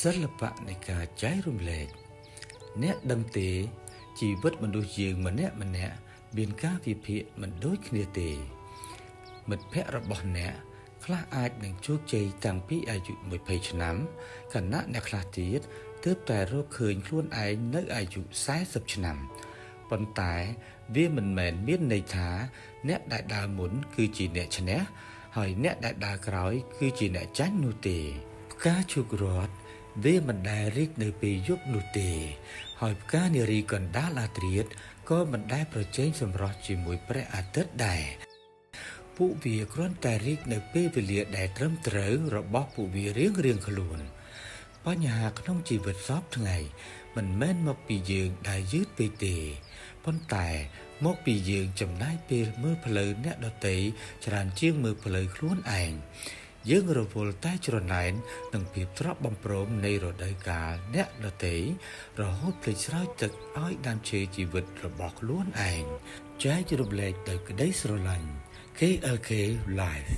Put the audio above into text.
សិល្បៈនៃការចែករំលែកអ្នកដឹងទេជីវិតមនុស្សយើងម្នាក់មានការវិភាគមិនដូចគ្នាទេមិត្តភ័ក្តិរបស់អ្នកខ្លះអាចនឹងជោគជ័យតាំងពីអាយុ20ឆ្នាំខណៈអ្នកខ្លះទៀតទើបតែរកឃើញខ្លួនឯងនៅអាយុ40ឆ្នាំប៉ុន្តែវាមិនមែនមានន័យថាអ្នកដែលដើរមុនគឺជាអ្នកឈ្នះហើយអ្នកដែលដើរក្រោយគឺជាអ្នកចាញ់នោះទេផ្កាឈូករ័ត្នវាមិនដែលរីកនៅពេលយប់នោះទេហើយផ្កានារីកណ្ដាលអាធ្រាត្រក៏មិនដែលប្រជែងសម្រស់ជាមួយព្រះអាទិត្យដែរពួកវាគ្រាន់តែរីកនៅពេលវេលាដែលត្រឹមត្រូវរបស់ពួកវារៀងខ្លួនបញ្ហាក្នុងជីវិតសពថ្ងៃមិនមែនមកពីយើងដែលយឺតពេកទេប៉ុន្តែមកពីយើងចំណាយពេលមើលផ្លូវអ្នកដទៃច្រើនជាងមើលផ្លូវខ្លួនឯងយើងរវល់តែច្រណែននឹងភាពត្រប់បំព្រមនៃរដូវកាលអ្នកដទៃរហូតភ្លេចស្រោចទឹកឲ្យដើមឈើជីវិតរបស់ខ្លួនឯងចែករំលែកទៅក្តីស្រឡាញ់ KLK Live